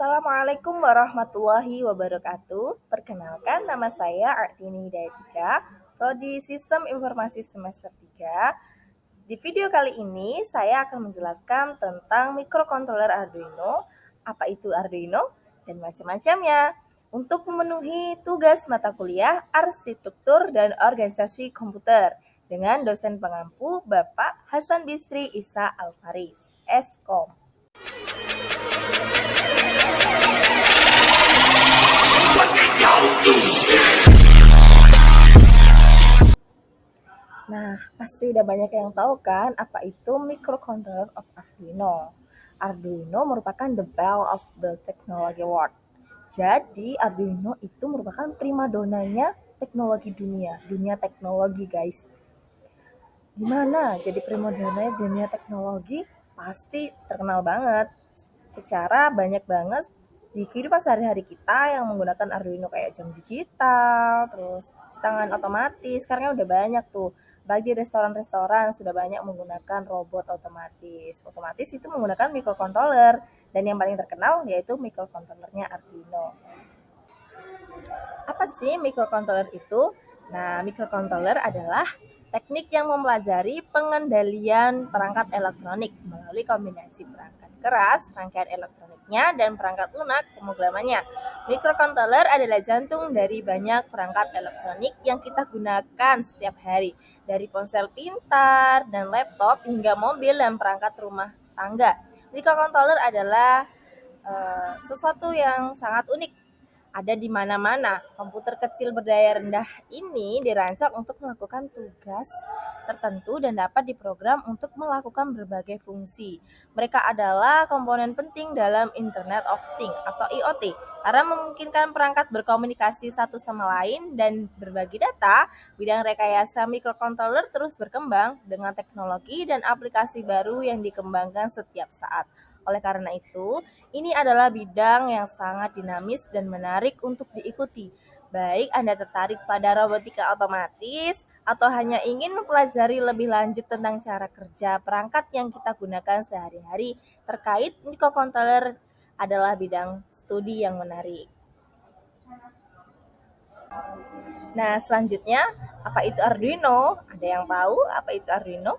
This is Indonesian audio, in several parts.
Assalamualaikum warahmatullahi wabarakatuh. Perkenalkan, nama saya Artini Hidayattika, Prodi Sistem Informasi Semester 3. Di video kali ini, saya akan menjelaskan tentang microcontroller Arduino, apa itu Arduino, dan macam-macamnya. Untuk memenuhi tugas mata kuliah Arsitektur dan Organisasi Komputer dengan dosen pengampu Bapak Hasan Bisri Isa Alfaris, Eskom. Nah, pasti udah banyak yang tahu kan apa itu microcontroller of Arduino. Arduino merupakan the belle of the technology world. Jadi, Arduino itu merupakan primadonanya teknologi dunia teknologi guys. Gimana jadi primadona dunia teknologi? Pasti terkenal banget. Secara banyak banget di kehidupan sehari-hari kita yang menggunakan Arduino kayak jam digital, terus cuci tangan otomatis. Sekarang udah banyak tuh. Bagi restoran-restoran sudah banyak menggunakan robot otomatis. Otomatis itu menggunakan microcontroller. Dan yang paling terkenal yaitu microcontrollernya Arduino. Apa sih microcontroller itu? Nah, microcontroller adalah teknik yang mempelajari pengendalian perangkat elektronik melalui kombinasi perangkat keras, rangkaian elektroniknya, dan perangkat lunak pemrogramannya. Microcontroller adalah jantung dari banyak perangkat elektronik yang kita gunakan setiap hari, dari ponsel pintar dan laptop hingga mobil dan perangkat rumah tangga. Microcontroller adalah sesuatu yang sangat unik, ada di mana-mana. Komputer kecil berdaya rendah ini dirancang untuk melakukan tugas tertentu dan dapat diprogram untuk melakukan berbagai fungsi. Mereka adalah komponen penting dalam Internet of Things atau IoT karena memungkinkan perangkat berkomunikasi satu sama lain dan berbagi data. Bidang rekayasa microcontroller terus berkembang dengan teknologi dan aplikasi baru yang dikembangkan setiap saat. Oleh karena itu, ini adalah bidang yang sangat dinamis dan menarik untuk diikuti. Baik Anda tertarik pada robotika otomatis atau hanya ingin mempelajari lebih lanjut tentang cara kerja perangkat yang kita gunakan sehari-hari terkait microcontroller adalah bidang studi yang menarik. Nah, selanjutnya, apa itu Arduino? Ada yang tahu apa itu Arduino?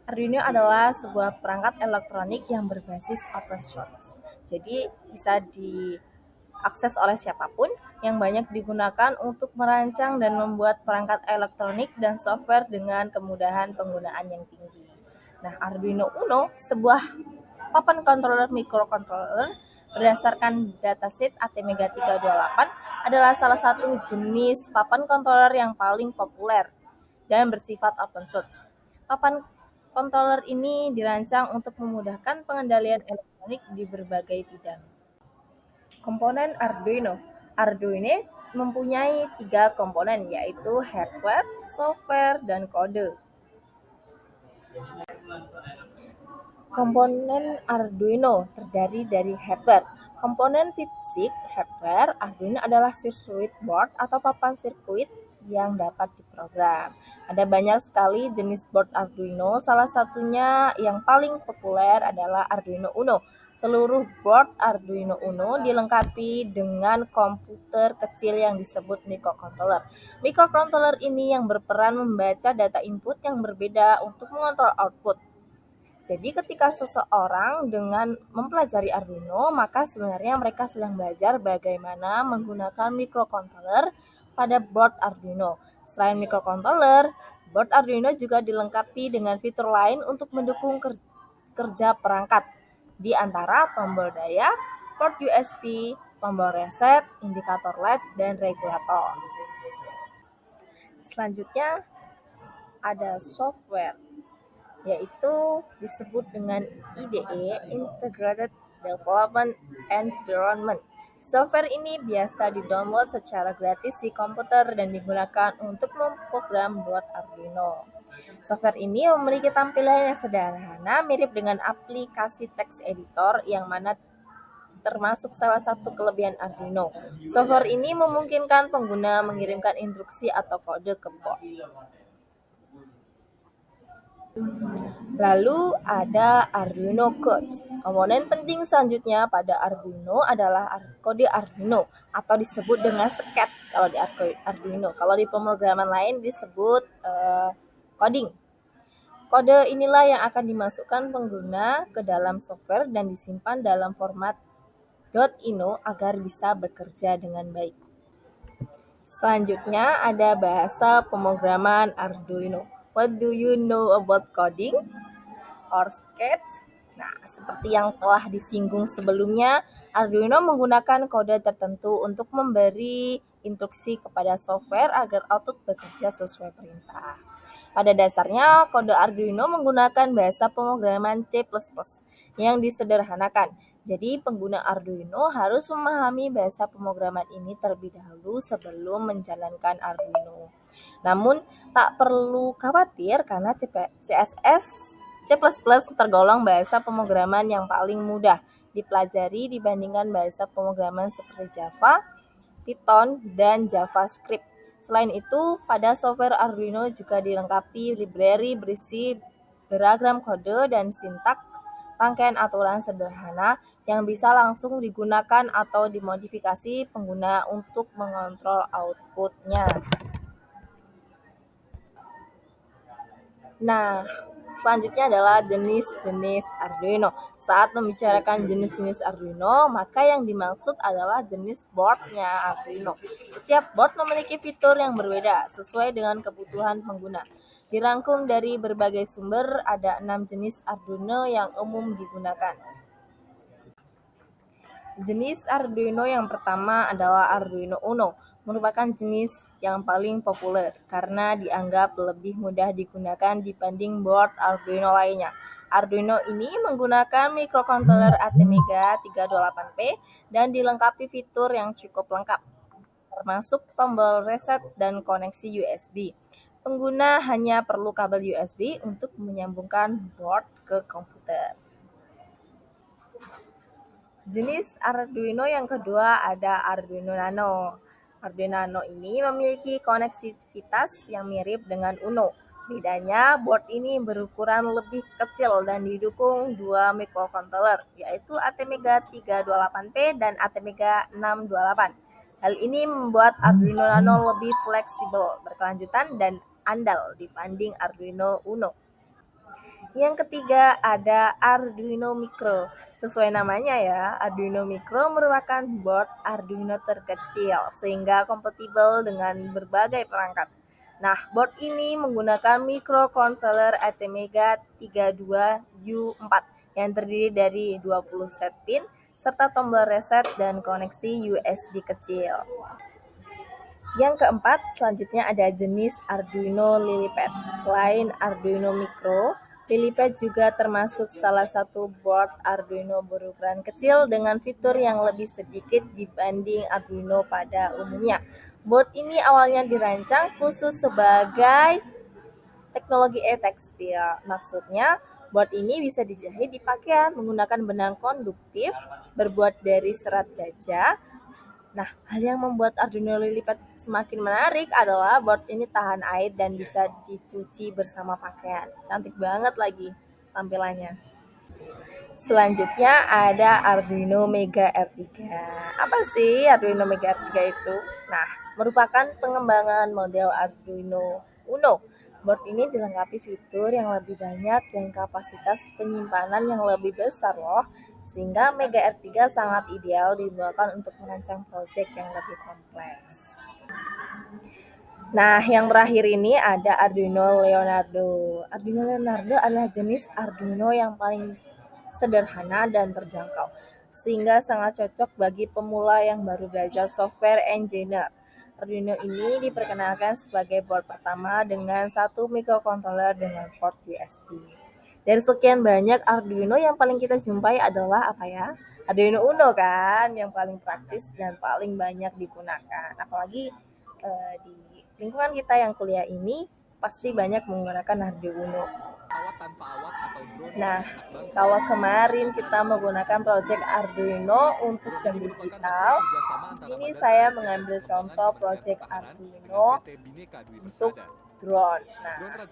Arduino adalah sebuah perangkat elektronik yang berbasis open source. Jadi bisa diakses oleh siapapun yang banyak digunakan untuk merancang dan membuat perangkat elektronik dan software dengan kemudahan penggunaan yang tinggi. Nah, Arduino Uno, sebuah papan controller microcontroller berdasarkan datasheet ATmega328 adalah salah satu jenis papan controller yang paling populer dan bersifat open source. Papan controller ini dirancang untuk memudahkan pengendalian elektronik di berbagai bidang. Komponen Arduino. Arduino mempunyai 3 komponen, yaitu hardware, software, dan kode. Komponen Arduino terdiri dari hardware. Komponen fisik hardware Arduino adalah circuit board atau papan sirkuit yang dapat diprogram. Ada banyak sekali jenis board Arduino, salah satunya yang paling populer adalah Arduino Uno. Seluruh board Arduino Uno dilengkapi dengan komputer kecil yang disebut microcontroller. Microcontroller ini yang berperan membaca data input yang berbeda untuk mengontrol output. Jadi ketika seseorang dengan mempelajari Arduino, maka sebenarnya mereka sedang belajar bagaimana menggunakan microcontroller pada board Arduino. Selain microcontroller, board Arduino juga dilengkapi dengan fitur lain untuk mendukung kerja perangkat, di antara tombol daya, port USB, tombol reset, indikator LED, dan regulator. Selanjutnya ada software, yaitu disebut dengan IDE, Integrated Development Environment. Software ini biasa di-download secara gratis di komputer dan digunakan untuk memprogram board Arduino. Software ini memiliki tampilan yang sederhana, mirip dengan aplikasi text editor yang mana termasuk salah satu kelebihan Arduino. Software ini memungkinkan pengguna mengirimkan instruksi atau kode ke board. Lalu ada Arduino Code. Komponen penting selanjutnya pada Arduino adalah kode Arduino atau disebut dengan sketch kalau di Arduino. Kalau di pemrograman lain disebut coding. Kode inilah yang akan dimasukkan pengguna ke dalam software dan disimpan dalam format .ino agar bisa bekerja dengan baik. Selanjutnya ada bahasa pemrograman Arduino. What do you know about coding or sketch? Nah, seperti yang telah disinggung sebelumnya, Arduino menggunakan kode tertentu untuk memberi instruksi kepada software agar output bekerja sesuai perintah. Pada dasarnya, kode Arduino menggunakan bahasa pemrograman C++ yang disederhanakan. Jadi, pengguna Arduino harus memahami bahasa pemrograman ini terlebih dahulu sebelum menjalankan Arduino. Namun, tak perlu khawatir karena C++ tergolong bahasa pemrograman yang paling mudah dipelajari dibandingkan bahasa pemrograman seperti Java, Python, dan JavaScript. Selain itu, pada software Arduino juga dilengkapi library berisi beragam kode dan sintak rangkaian aturan sederhana yang bisa langsung digunakan atau dimodifikasi pengguna untuk mengontrol outputnya. Nah, selanjutnya adalah jenis-jenis Arduino. Saat membicarakan jenis-jenis Arduino, maka yang dimaksud adalah jenis boardnya Arduino. Setiap board memiliki fitur yang berbeda sesuai dengan kebutuhan pengguna. Dirangkum dari berbagai sumber, ada 6 jenis Arduino yang umum digunakan. Jenis Arduino yang pertama adalah Arduino Uno, merupakan jenis yang paling populer karena dianggap lebih mudah digunakan dibanding board Arduino lainnya. Arduino ini menggunakan microcontroller Atmega 328P dan dilengkapi fitur yang cukup lengkap, termasuk tombol reset dan koneksi USB. Pengguna hanya perlu kabel USB untuk menyambungkan board ke komputer. Jenis Arduino yang kedua ada Arduino Nano. Arduino Nano ini memiliki konektivitas yang mirip dengan Uno. Bedanya, board ini berukuran lebih kecil dan didukung dua microcontroller, yaitu Atmega 328P dan Atmega 628. Hal ini membuat Arduino Nano lebih fleksibel, berkelanjutan, dan andal dibanding Arduino Uno. Yang ketiga ada Arduino Micro. Sesuai namanya ya, Arduino Micro merupakan board Arduino terkecil sehingga kompatibel dengan berbagai perangkat. Nah, board ini menggunakan microcontroller Atmega 32U4 yang terdiri dari 20 set pin serta tombol reset dan koneksi USB kecil. Yang keempat, selanjutnya ada jenis Arduino Lilipad. Selain Arduino Micro, Lilipad juga termasuk salah satu board Arduino berukuran kecil dengan fitur yang lebih sedikit dibanding Arduino pada umumnya. Board ini awalnya dirancang khusus sebagai teknologi e-tekstil. Maksudnya, board ini bisa dijahit di pakaian menggunakan benang konduktif berbuat dari serat baja. Nah, hal yang membuat Arduino Lilipad semakin menarik adalah board ini tahan air dan bisa dicuci bersama pakaian. Cantik banget lagi tampilannya. Selanjutnya ada Arduino Mega R3. Apa sih Arduino Mega R3 itu? Nah, merupakan pengembangan model Arduino Uno. Board ini dilengkapi fitur yang lebih banyak dan kapasitas penyimpanan yang lebih besar loh. Sehingga Mega R3 sangat ideal digunakan untuk merancang proyek yang lebih kompleks. Nah, yang terakhir ini ada Arduino Leonardo. Arduino Leonardo adalah jenis Arduino yang paling sederhana dan terjangkau, sehingga sangat cocok bagi pemula yang baru belajar software engineer. Arduino ini diperkenalkan sebagai board pertama dengan satu microcontroller dengan port USB. Dari sekian banyak Arduino yang paling kita jumpai adalah apa ya? Arduino Uno kan, yang paling praktis dan paling banyak digunakan. Apalagi di lingkungan kita yang kuliah ini pasti banyak menggunakan Arduino Uno. Nah, kalau kemarin kita menggunakan proyek Arduino untuk jam digital, di sini saya mengambil contoh proyek Arduino untuk drone. Nah,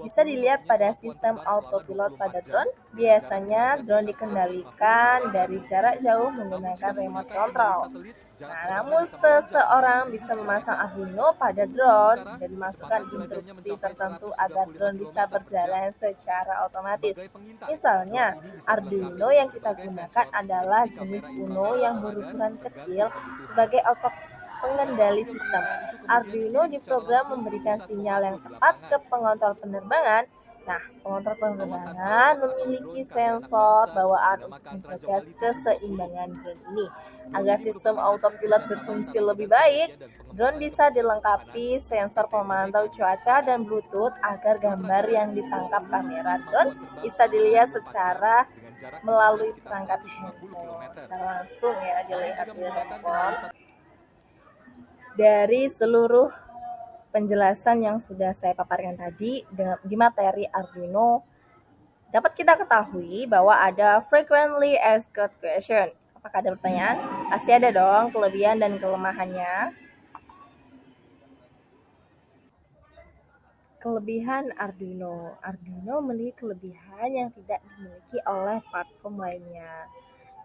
bisa dilihat pada sistem autopilot pada drone. Biasanya drone dikendalikan dari jarak jauh menggunakan remote control. Nah, namun seseorang bisa memasang Arduino pada drone dan memasukkan instruksi tertentu agar drone bisa berjalan secara otomatis. Misalnya, Arduino yang kita gunakan adalah jenis Uno yang berukuran kecil sebagai otot pengendali sistem. Arduino diprogram memberikan sinyal yang tepat ke pengontrol penerbangan. Nah, pengontrol penerbangan memiliki sensor bawaan untuk menjaga keseimbangan drone ini. Agar sistem autopilot berfungsi lebih baik, drone bisa dilengkapi sensor pemantau cuaca dan Bluetooth agar gambar yang ditangkap kamera drone bisa dilihat secara melalui perangkat handphone. Secara langsung ya dilihat di handphone. Dari seluruh penjelasan yang sudah saya paparkan tadi di materi Arduino, dapat kita ketahui bahwa ada frequently asked question. Apakah ada pertanyaan? Pasti ada dong kelebihan dan kelemahannya. Kelebihan Arduino. Arduino memiliki kelebihan yang tidak dimiliki oleh platform lainnya.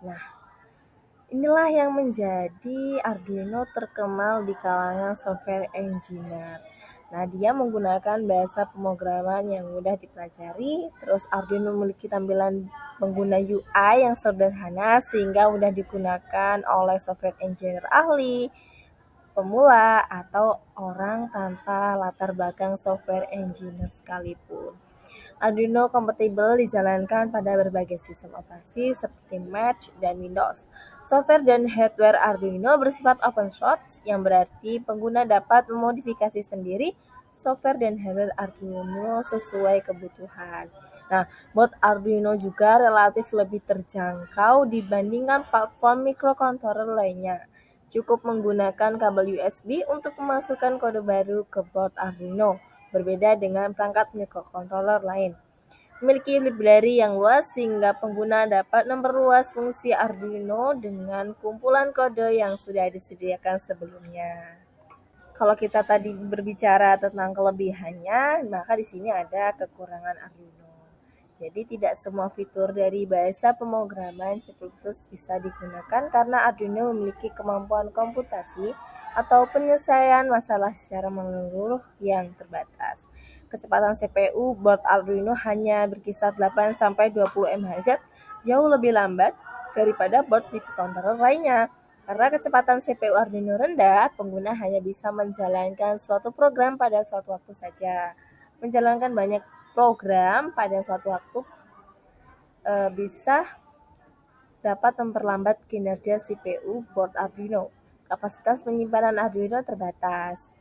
Nah, inilah yang menjadi Arduino terkenal di kalangan software engineer. Nah, dia menggunakan bahasa pemrograman yang mudah dipelajari. Terus Arduino memiliki tampilan pengguna UI yang sederhana sehingga mudah digunakan oleh software engineer ahli, pemula, atau orang tanpa latar belakang software engineer sekalipun. Arduino kompatibel dijalankan pada berbagai sistem operasi seperti Mac dan Windows. Software dan hardware Arduino bersifat open source, yang berarti pengguna dapat memodifikasi sendiri software dan hardware Arduino sesuai kebutuhan. Nah, board Arduino juga relatif lebih terjangkau dibandingkan platform microcontroller lainnya. Cukup menggunakan kabel USB untuk memasukkan kode baru ke board Arduino, berbeda dengan perangkat microcontroller lain. Memiliki library yang luas sehingga pengguna dapat memperluas fungsi Arduino dengan kumpulan kode yang sudah disediakan sebelumnya. Kalau kita tadi berbicara tentang kelebihannya, maka di sini ada kekurangan Arduino. Jadi tidak semua fitur dari bahasa pemrograman C++ bisa digunakan karena Arduino memiliki kemampuan komputasi atau penyelesaian masalah secara menyeluruh yang terbatas. Kecepatan CPU board Arduino hanya berkisar 8-20 MHz, jauh lebih lambat daripada board microcontroller lainnya. Karena kecepatan CPU Arduino rendah, pengguna hanya bisa menjalankan suatu program pada suatu waktu saja. Menjalankan banyak program pada suatu waktu bisa dapat memperlambat kinerja CPU board Arduino. Kapasitas penyimpanan Arduino terbatas.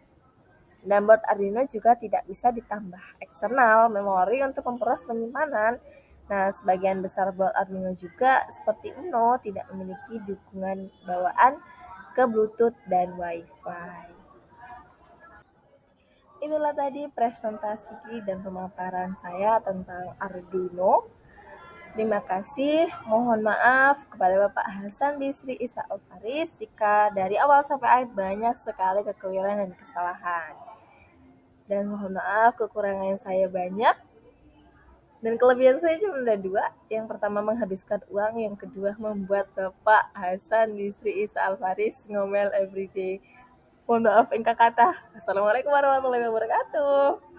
Dan board Arduino juga tidak bisa ditambah eksternal memori untuk memperluas penyimpanan. Nah, sebagian besar board Arduino juga seperti Uno tidak memiliki dukungan bawaan ke Bluetooth dan Wi-Fi. Itulah tadi presentasi dan pemaparan saya tentang Arduino. Terima kasih. Mohon maaf kepada Bapak Hasan Bisri Isa Alfaris jika dari awal sampai akhir banyak sekali kekeliruan dan kesalahan. Dan mohon maaf kekurangan saya banyak. Dan kelebihan saya cuma ada 2. Yang pertama menghabiskan uang, yang kedua membuat Bapak Hasan Bisri Isa Alfaris ngomel everyday. Mohon maaf engkau kata. Assalamualaikum warahmatullahi wabarakatuh.